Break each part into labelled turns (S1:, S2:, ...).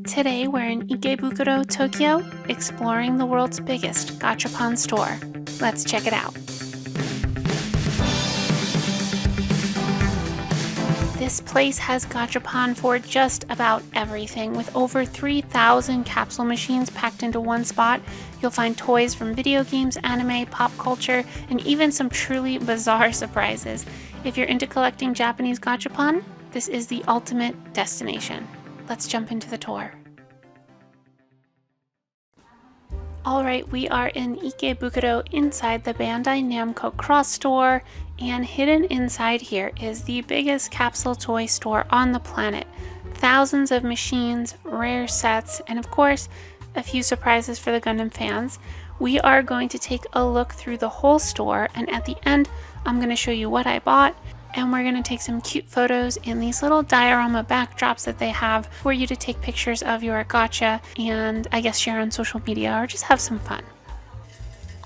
S1: Today we're in Ikebukuro, Tokyo, exploring the world's biggest gachapon store. Let's check it out. This place has gachapon for just about everything. With over 3,000 capsule machines packed into one spot, you'll find toys from video games, anime, pop culture, and even some truly bizarre surprises. If you're into collecting Japanese gachapon, this is the ultimate destination. Let's jump into the tour. Alright, we are in Ikebukuro inside the Bandai Namco Cross store, and hidden inside here is the biggest capsule toy store on the planet. Thousands of machines, rare sets, and of course, a few surprises for the Gundam fans. We are going to take a look through the whole store, and at the end, I'm going to show you what I bought. And we're going to take some cute photos in these little diorama backdrops that they have for you to take pictures of your gacha and I guess share on social media or just have some fun.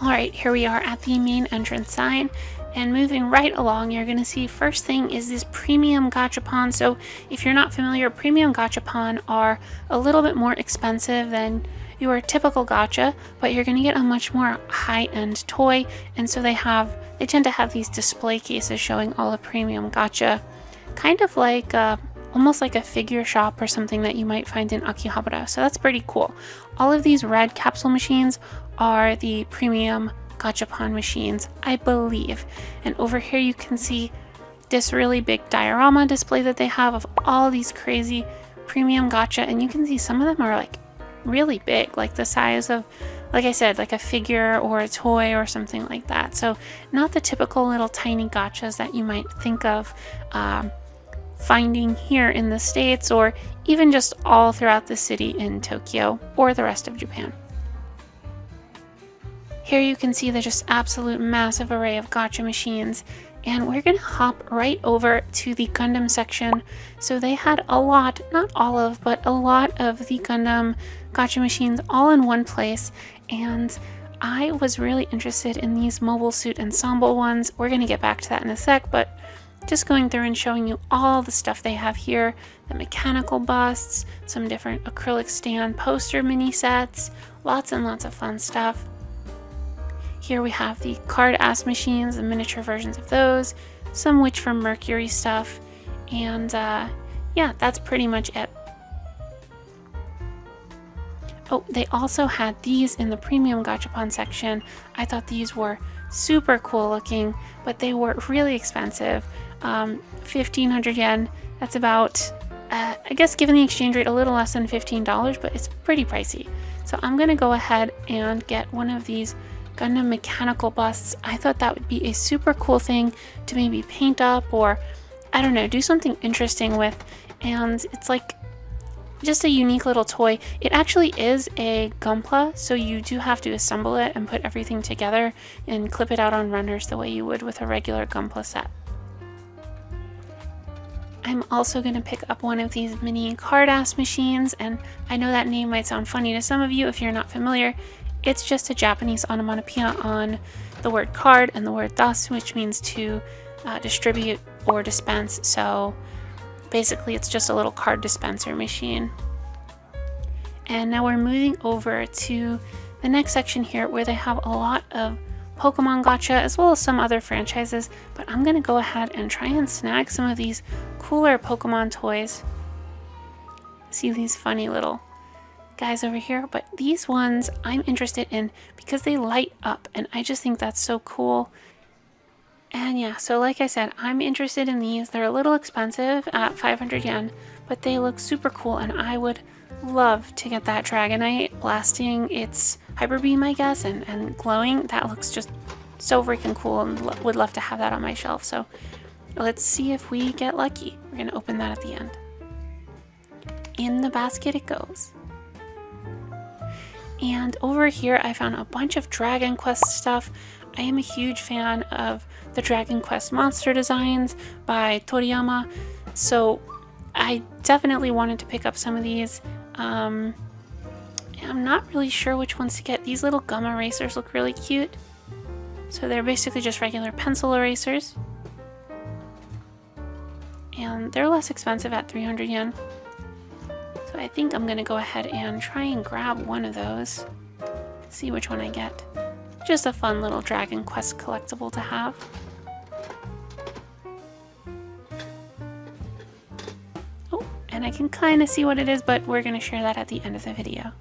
S1: Alright, here we are at the main entrance sign, and moving right along, you're going to see first thing is this premium gachapon. So if you're not familiar, premium gachapon are a little bit more expensive than your typical gacha, but you're going to get a much more high-end toy, and so they tend to have these display cases showing all the premium gacha, kind of like almost like a figure shop or something that you might find in Akihabara. So that's pretty cool. All of these red capsule machines are the premium gachapon machines, I believe. And over here you can see this really big diorama display that they have of all these crazy premium gacha, and you can see some of them are like really big, like the size of, like I said, like a figure or a toy or something like that. So not the typical little tiny gachas that you might think of finding here in the States or even just all throughout the city in Tokyo or the rest of Japan. Here you can see the just absolute massive array of gacha machines, and we're going to hop right over to the Gundam section. So they had a lot, not all of, but a lot of the Gundam gacha machines all in one place, and I was really interested in these mobile suit ensemble ones. We're going to get back to that in a sec, but just going through and showing you all the stuff they have here, the mechanical busts, some different acrylic stand poster mini sets, lots and lots of fun stuff. Here we have the card ass machines, the miniature versions of those, some Witch from Mercury stuff, and yeah, that's pretty much it. Oh, they also had these in the premium gachapon section. I thought these were super cool looking, but they were really expensive. 1,500 yen, that's about, I guess given the exchange rate, a little less than $15, but it's pretty pricey. So I'm gonna go ahead and get one of these Gundam mechanical busts. I thought that would be a super cool thing to maybe paint up or, I don't know, do something interesting with. And it's like just a unique little toy. It actually is a Gunpla, so you do have to assemble it and put everything together and clip it out on runners the way you would with a regular Gunpla set. I'm also going to pick up one of these mini card-ass machines, and I know that name might sound funny to some of you if you're not familiar. It's just a Japanese onomatopoeia on the word card and the word das, which means to distribute or dispense. So basically it's just a little card dispenser machine. And now we're moving over to the next section here where they have a lot of Pokemon gacha as well as some other franchises, but I'm going to go ahead and try and snag some of these cooler Pokemon toys. See these funny little guys over here, but these ones I'm interested in because they light up, and I just think that's so cool. And yeah, so like I said, I'm interested in these. They're a little expensive at 500 yen, but they look super cool, and I would love to get that Dragonite blasting its hyper beam, I guess, and glowing. That looks just so freaking cool, and would love to have that on my shelf. So let's see if we get lucky. We're gonna open that at the end. In the basket it goes. And over here I found a bunch of Dragon Quest stuff. I am a huge fan of the Dragon Quest monster designs by Toriyama, so I definitely wanted to pick up some of these. I'm not really sure which ones to get. These little gum erasers look really cute. So they're basically just regular pencil erasers. And they're less expensive at 300 yen. So I think I'm gonna go ahead and try and grab one of those. See which one I get. Just a fun little Dragon Quest collectible to have. Oh, and I can kind of see what it is, but we're gonna share that at the end of the video.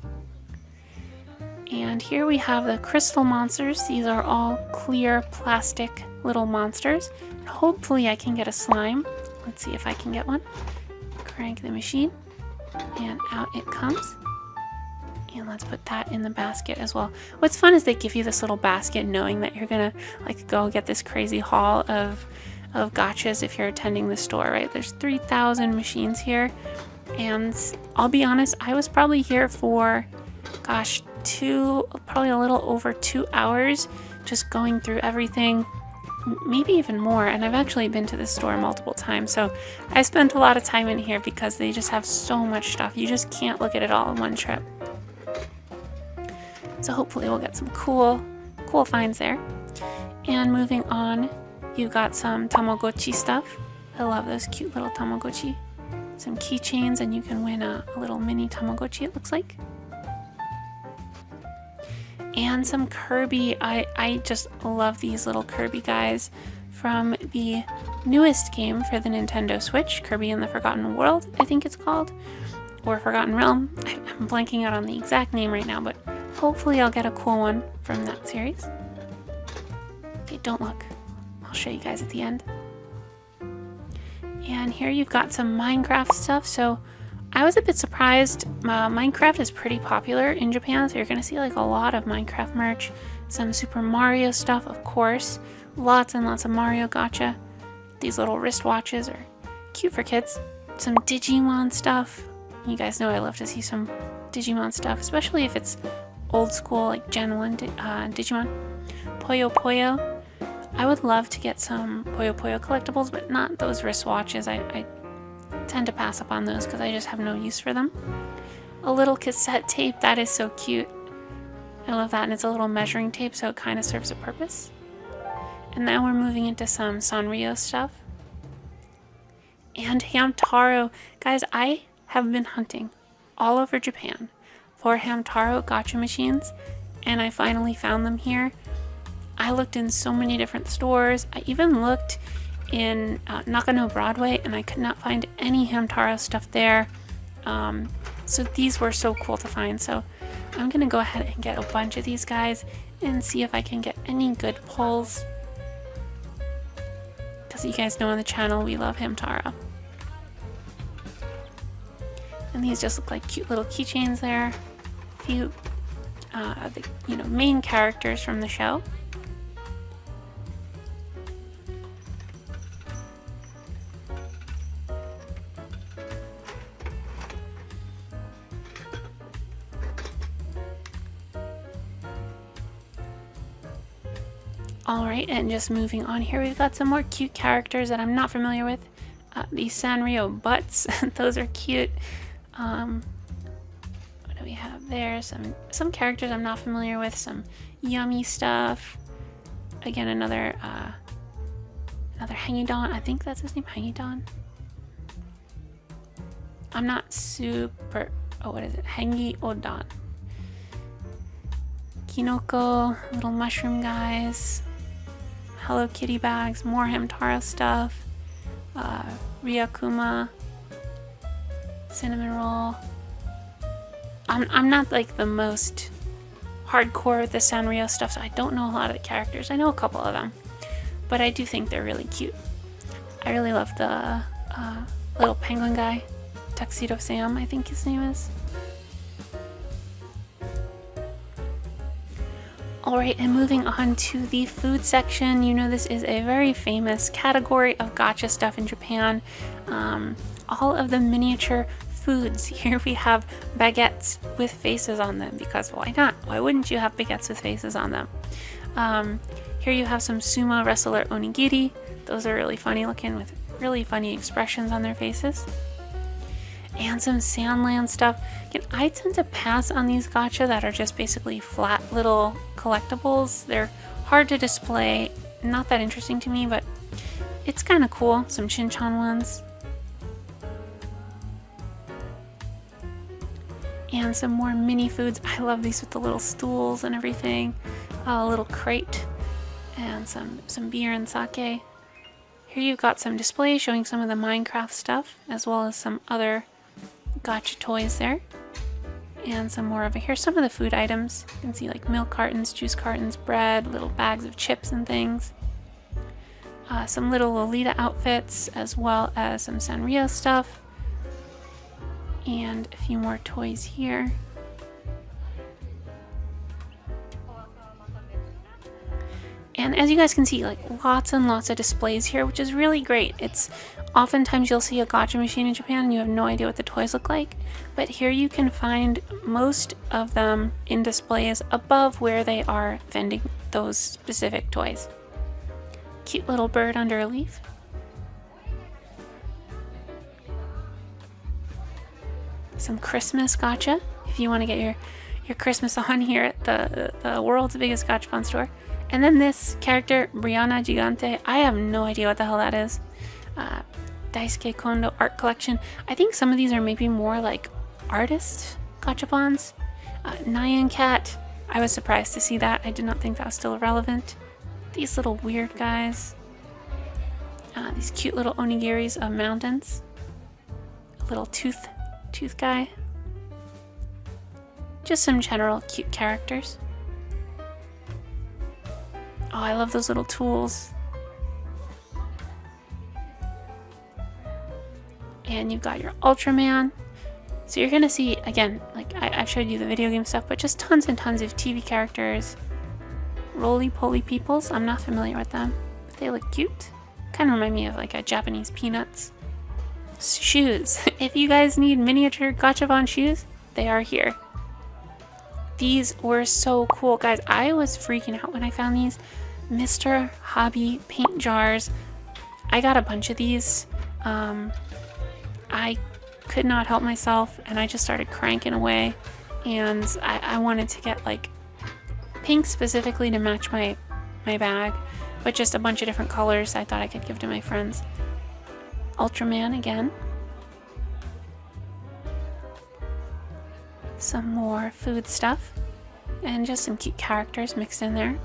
S1: And here we have the crystal monsters. These are all clear plastic little monsters. Hopefully I can get a slime. Let's see if I can get one. Crank the machine and out it comes. And let's put that in the basket as well. What's fun is they give you this little basket knowing that you're gonna like go get this crazy haul of gachas if you're attending the store, right? There's 3,000 machines here. And I'll be honest, I was probably here for, gosh, probably a little over 2 hours just going through everything, maybe even more. And I've actually been to this store multiple times, so I spent a lot of time in here because they just have so much stuff. You just can't look at it all in one trip. So hopefully we'll get some cool finds there. And moving on, you've got some Tamagotchi stuff. I love those cute little Tamagotchi. Some keychains, and you can win a little mini Tamagotchi, it looks like. And some Kirby. I just love these little Kirby guys from the newest game for the Nintendo Switch, Kirby and the Forgotten World, I think it's called, or Forgotten Realm. I'm blanking out on the exact name right now, but hopefully I'll get a cool one from that series. Okay, don't look. I'll show you guys at the end. And here you've got some Minecraft stuff. So I was a bit surprised. Minecraft is pretty popular in Japan, so you're going to see like a lot of Minecraft merch. Some Super Mario stuff, of course. Lots and lots of Mario gacha. These little wristwatches are cute for kids. Some Digimon stuff. You guys know I love to see some Digimon stuff, especially if it's old school, like Gen 1 Digimon. Puyo Puyo. I would love to get some Puyo Puyo collectibles, but not those wristwatches. I tend to pass up on those because I just have no use for them. A little cassette tape, that is so cute. I love that, and it's a little measuring tape, so it kind of serves a purpose. And now we're moving into some Sanrio stuff. And Hamtaro. Guys, I have been hunting all over Japan for Hamtaro gacha machines, and I finally found them here. I looked in so many different stores. I even looked in Nakano Broadway, and I could not find any Hamtaro stuff there. So these were so cool to find. So I'm gonna go ahead and get a bunch of these guys and see if I can get any good pulls. Because you guys know on the channel we love Hamtaro. And these just look like cute little keychains there. A few the main characters from the show. Alright, and just moving on here, we've got some more cute characters that I'm not familiar with. These Sanrio butts, those are cute. What do we have there? Some characters I'm not familiar with, some yummy stuff. Again, another Hangidon, I think that's his name, Hangidon. I'm not super, what is it? Hangi-odon. Kinoko, little mushroom guys. Hello Kitty bags, more Hamtaro stuff. Ryakuma. Cinnamon roll. I'm not like the most hardcore with the Sanrio stuff, so I don't know a lot of the characters. I know a couple of them, but I do think they're really cute. I really love the little penguin guy, Tuxedo Sam, I think his name is. Alright, and moving on to the food section. You know this is a very famous category of gacha stuff in Japan. All of the miniature foods. Here we have baguettes with faces on them, because why not? Why wouldn't you have baguettes with faces on them? Here you have some sumo wrestler onigiri. Those are really funny looking with really funny expressions on their faces. And some Sandland stuff. Again, I tend to pass on these gacha that are just basically flat little collectibles. They're hard to display, not that interesting to me, but it's kind of cool. Some Shinchan ones. And some more mini foods. I love these with the little stools and everything. A little crate and some beer and sake. Here you've got some displays showing some of the Minecraft stuff, as well as some other gacha toys there. And some more over here. Some of the food items. You can see like milk cartons, juice cartons, bread, little bags of chips and things. Some little Lolita outfits, as well as some Sanrio stuff. And a few more toys here. And as you guys can see, like lots and lots of displays here, which is really great. It's oftentimes you'll see a gacha machine in Japan and you have no idea what the toys look like. But here you can find most of them in displays above where they are vending those specific toys. Cute little bird under a leaf. Some Christmas gacha if you want to get your Christmas on here at the world's biggest gachapon store. And then this character, Brianna Gigante, I have no idea what the hell that is. Daisuke Kondo art collection. I think some of these are maybe more like artist gachapons. Nyan Cat, I was surprised to see that. I did not think that was still relevant. These little weird guys. These cute little onigiris of mountains. A little tooth guy. Just some general cute characters. Oh, I love those little tools. And you've got your Ultraman. So you're gonna see, again, like I've showed you the video game stuff, but just tons and tons of TV characters. Roly-poly peoples, I'm not familiar with them, but they look cute. Kind of remind me of like a Japanese Peanuts. Shoes. If you guys need miniature gachapon shoes, they are here. These were so cool, guys. I was freaking out when I found these. Mr. Hobby paint jars. I got a bunch of these. I could not help myself and I just started cranking away. And I wanted to get like pink specifically to match my bag, but just a bunch of different colors I thought I could give to my friends. Ultraman again. Some more food stuff. And just some cute characters mixed in there.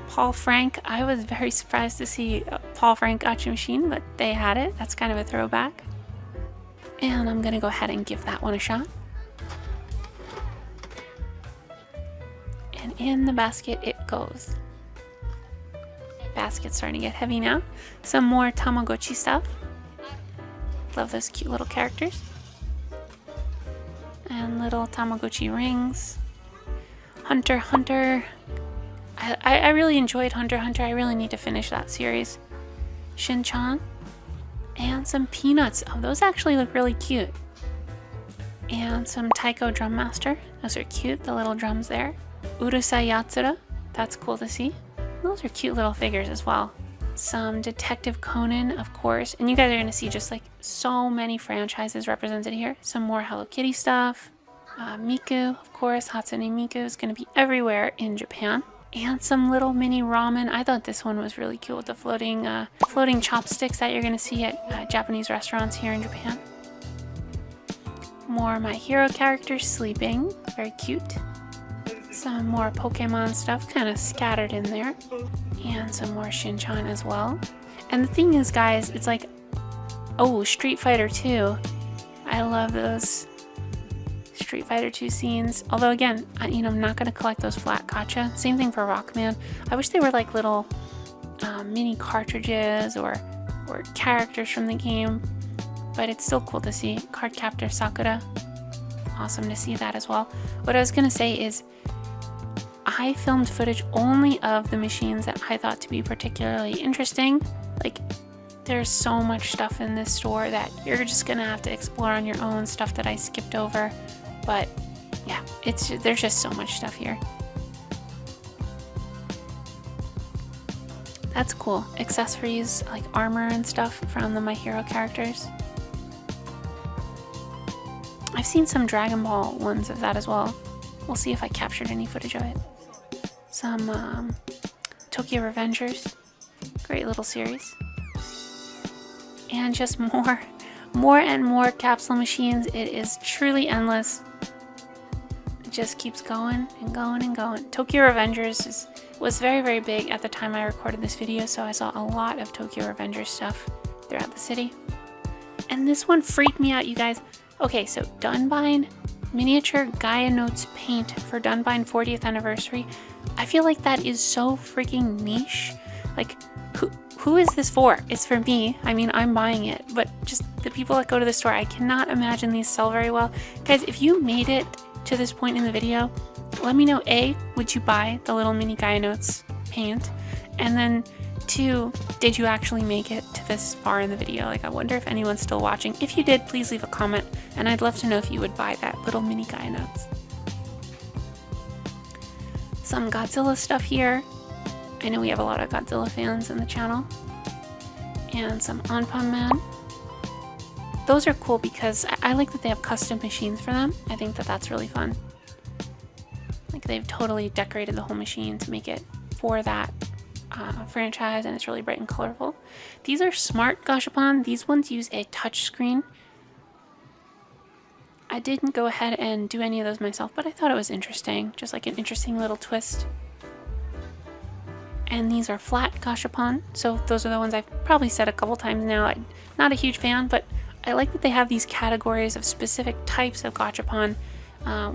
S1: Paul Frank. I was very surprised to see a Paul Frank gacha machine, but they had it. That's kind of a throwback. And I'm gonna go ahead and give that one a shot. And in the basket it goes. Basket's starting to get heavy now. Some more Tamagotchi stuff. Love those cute little characters. And little Tamagotchi rings. Hunter x Hunter. I really enjoyed Hunter x Hunter. I really need to finish that series. Shin-chan. And some Peanuts. Oh, those actually look really cute. And some Taiko Drum Master. Those are cute, the little drums there. Urusai Yatsura. That's cool to see. Those are cute little figures as well. Some Detective Conan, of course. And you guys are going to see just like so many franchises represented here. Some more Hello Kitty stuff. Miku, of course. Hatsune Miku is going to be everywhere in Japan. And some little mini ramen. I thought this one was really cool with the floating chopsticks that you're going to see at Japanese restaurants here in Japan. More My Hero characters sleeping. Very cute. Some more Pokemon stuff kind of scattered in there. And some more Shin-chan as well. And the thing is, guys, it's like, oh, Street Fighter 2. I love those Street Fighter 2 scenes. Although, again, I'm not going to collect those flat gacha. Same thing for Rockman. I wish they were like little mini cartridges or characters from the game. But it's still cool to see. Cardcaptor Sakura. Awesome to see that as well. What I was going to say is, I filmed footage only of the machines that I thought to be particularly interesting. Like, there's so much stuff in this store that you're just gonna have to explore on your own, stuff that I skipped over. But yeah, there's just so much stuff here. That's cool. Accessories like armor and stuff from the My Hero characters. I've seen some Dragon Ball ones of that as well. We'll see if I captured any footage of it. Some Tokyo Revengers. Great little series. And just more more and more capsule machines. It is truly endless. It just keeps going and going and going. Tokyo Revengers was very, very big at the time I recorded this video, so I saw a lot of Tokyo Revengers stuff throughout the city. And this one freaked me out, you guys. Okay, so Dunbine miniature Gaia Notes paint for Dunbine 40th anniversary. I feel like that is so freaking niche. Like, who is this for? It's for me. I mean, I'm buying it, but just the people that go to the store, I cannot imagine these sell very well. Guys, if you made it to this point in the video, let me know, A, would you buy the little mini Gaia Notes paint? And then 2, did you actually make it to this far in the video? Like, I wonder if anyone's still watching. If you did, please leave a comment, and I'd love to know if you would buy that little mini Gaia Notes. Some Godzilla stuff here. I know we have a lot of Godzilla fans in the channel. And some Anpan Man. Those are cool because I like that they have custom machines for them. I think that that's really fun. Like, they've totally decorated the whole machine to make it for that franchise, and it's really bright and colorful. These are smart gashapon. These ones use a touch screen. I didn't go ahead and do any of those myself, but I thought it was interesting. Just like an interesting little twist. And these are flat gashapon. So those are the ones I've probably said a couple times now. I'm not a huge fan, but I like that they have these categories of specific types of gachapon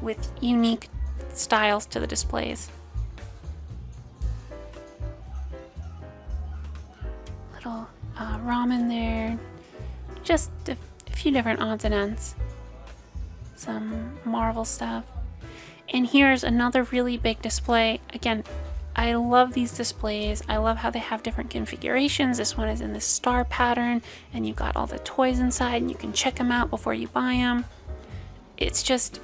S1: with unique styles to the displays. Little ramen there. Just a few different odds and ends. Some Marvel stuff. And here's another really big display. Again, I love these displays. I love how they have different configurations. This one is in this star pattern, and you've got all the toys inside, and you can check them out before you buy them. It's just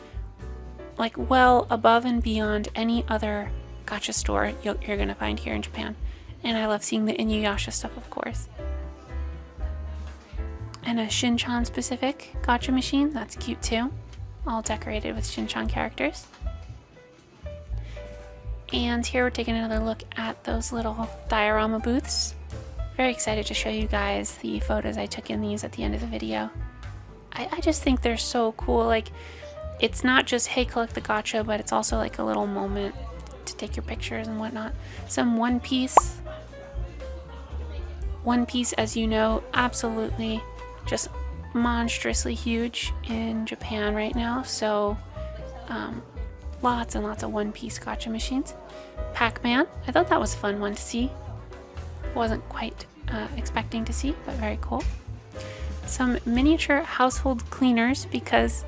S1: like well above and beyond any other gacha store you're gonna find here in Japan. And I love seeing the Inuyasha stuff, of course. And a Shin-chan specific gacha machine. That's cute too. All decorated with Shin-chan characters. And here we're taking another look at those little diorama booths. Very excited to show you guys the photos I took in these at the end of the video. I just think they're so cool. Like, it's not just, hey, collect the gacha, but it's also like a little moment to take your pictures and whatnot. Some One Piece. One Piece, as you know, absolutely just monstrously huge in Japan right now. So, lots and lots of One Piece gacha machines. Pac-Man, I thought that was a fun one to see. Wasn't quite expecting to see, but very cool. Some miniature household cleaners, because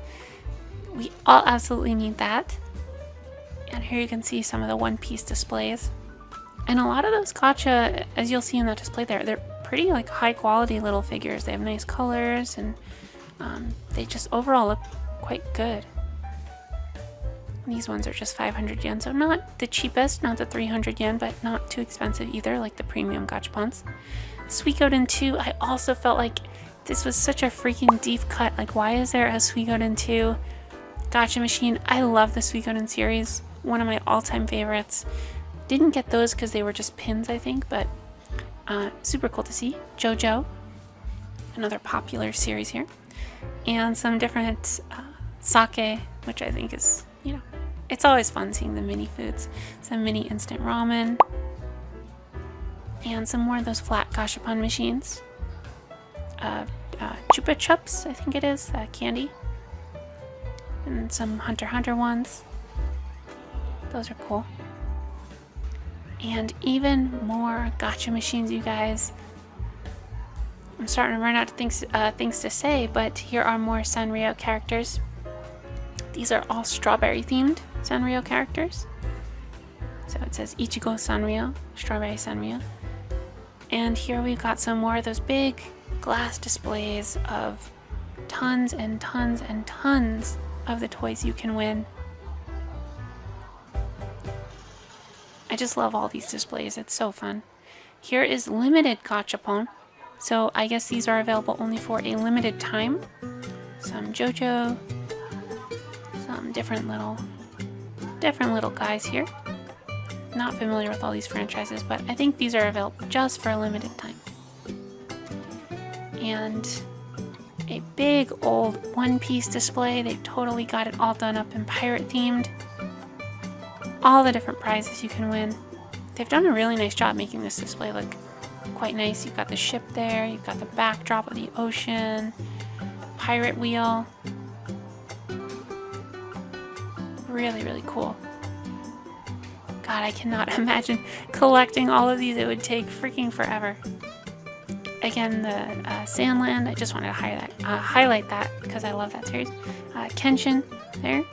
S1: we all absolutely need that. And here you can see some of the One Piece displays. And a lot of those gacha, as you'll see in that display there, they're pretty like high quality little figures. They have nice colors, and they just overall look quite good. These ones are just 500 yen, so not the cheapest, not the 300 yen, but not too expensive either, like the premium gachapons. Suikoden 2, I also felt like this was such a freaking deep cut. Like, why is there a Suikoden 2 gacha machine? I love the Suikoden series, one of my all-time favorites. Didn't get those because they were just pins, I think, but super cool to see. JoJo, another popular series here. And some different sake, which I think is, you know, it's always fun seeing the mini foods. Some mini instant ramen. And some more of those flat gashapon machines. Chupa Chups, I think it is, candy. And some Hunter x Hunter ones. Those are cool. And even more gacha machines, you guys. I'm starting to run out of things to say, but here are more Sanrio characters. These are all strawberry themed Sanrio characters. So it says Ichigo Sanrio, Strawberry Sanrio. And here we've got some more of those big glass displays of tons and tons and tons of the toys you can win. I just love all these displays. It's so fun. Here is limited gachapon. So I guess these are available only for a limited time. Some JoJo. Some different little guys here. Not familiar with all these franchises, but I think these are available just for a limited time. And a big old one-piece display. They totally got it all done up in pirate themed. All the different prizes you can win. They've done a really nice job making this display look quite nice. You've got the ship there, you've got the backdrop of the ocean, the pirate wheel. Really, really cool. God, I cannot imagine collecting all of these. It would take freaking forever. Again, the Sandland, I just wanted to highlight that because I love that series. Kenshin there.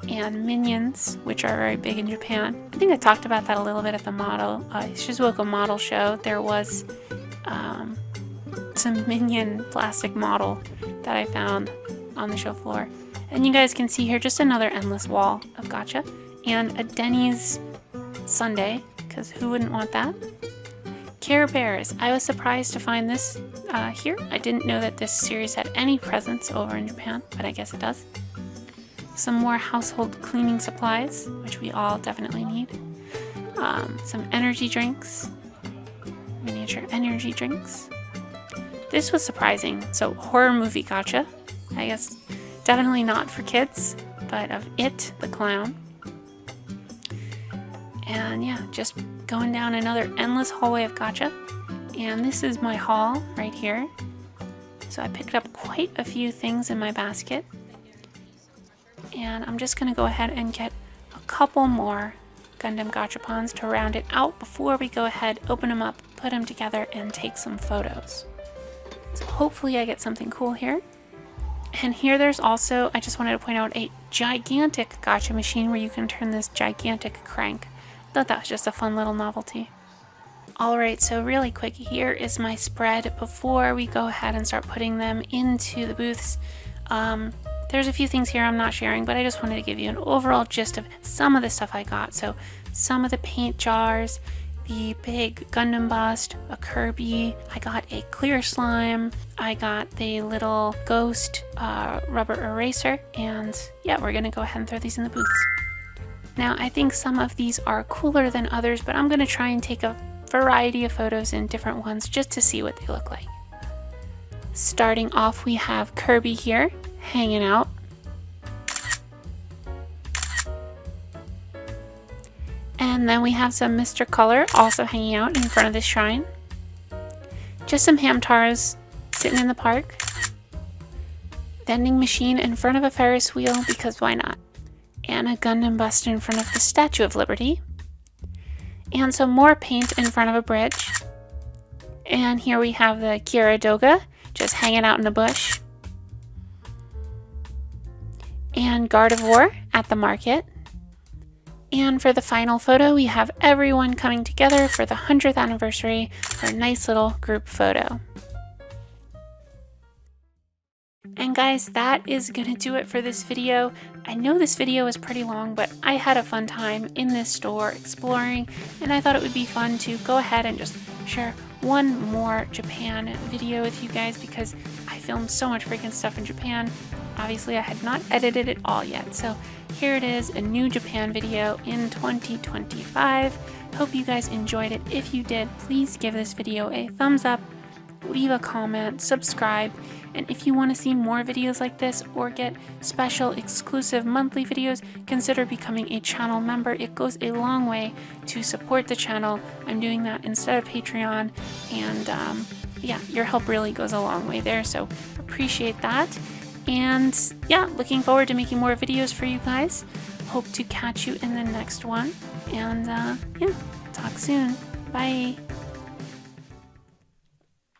S1: And Minions, which are very big in Japan. I think I talked about that a little bit at the Shizuoka model show. There was some Minion plastic model that I found on the show floor. And you guys can see here just another endless wall of gacha. And a Denny's sundae, because who wouldn't want that? Care Bears. I was surprised to find this here. I didn't know that this series had any presence over in Japan, but I guess it does. Some more household cleaning supplies, which we all definitely need. Some energy drinks, miniature energy drinks. This was surprising. So horror movie gacha. I guess definitely not for kids, but of It, the clown. And yeah, just going down another endless hallway of gacha. And this is my haul right here. So I picked up quite a few things in my basket. And I'm just going to go ahead and get a couple more Gundam gachapons to round it out before we go ahead, open them up, put them together, and take some photos. So hopefully I get something cool here. And here there's also, I just wanted to point out, a gigantic gacha machine where you can turn this gigantic crank. I thought that was just a fun little novelty. Alright, so really quick, here is my spread before we go ahead and start putting them into the booths. There's a few things here I'm not sharing, but I just wanted to give you an overall gist of some of the stuff I got. So some of the paint jars, the big Gundam bust, a Kirby, I got a clear slime, I got the little ghost rubber eraser, and yeah, we're gonna go ahead and throw these in the booths. Now I think some of these are cooler than others, but I'm gonna try and take a variety of photos in different ones just to see what they look like. Starting off, we have Kirby here hanging out. And then we have some Mr. Color also hanging out in front of this shrine. Just some Hamtars sitting in the park. Vending machine in front of a Ferris wheel, because why not? And a Gundam bust in front of the Statue of Liberty. And some more paint in front of a bridge. And here we have the Kira Doga just hanging out in the bush. And Gardevoir at the market. And for the final photo, we have everyone coming together for the 100th anniversary for a nice little group photo. And guys, that is gonna do it for this video. I know this video is pretty long, but I had a fun time in this store exploring, and I thought it would be fun to go ahead and just share one more Japan video with you guys because I filmed so much freaking stuff in Japan. Obviously, I had not edited it all yet, so here it is, a new Japan video in 2025. Hope you guys enjoyed it. If you did, please give this video a thumbs up, leave a comment, subscribe, and if you want to see more videos like this or get special exclusive monthly videos, consider becoming a channel member. It goes a long way to support the channel. I'm doing that instead of Patreon, and yeah, your help really goes a long way there, so appreciate that. And yeah, looking forward to making more videos for you guys. Hope to catch you in the next one, and yeah, talk soon. Bye.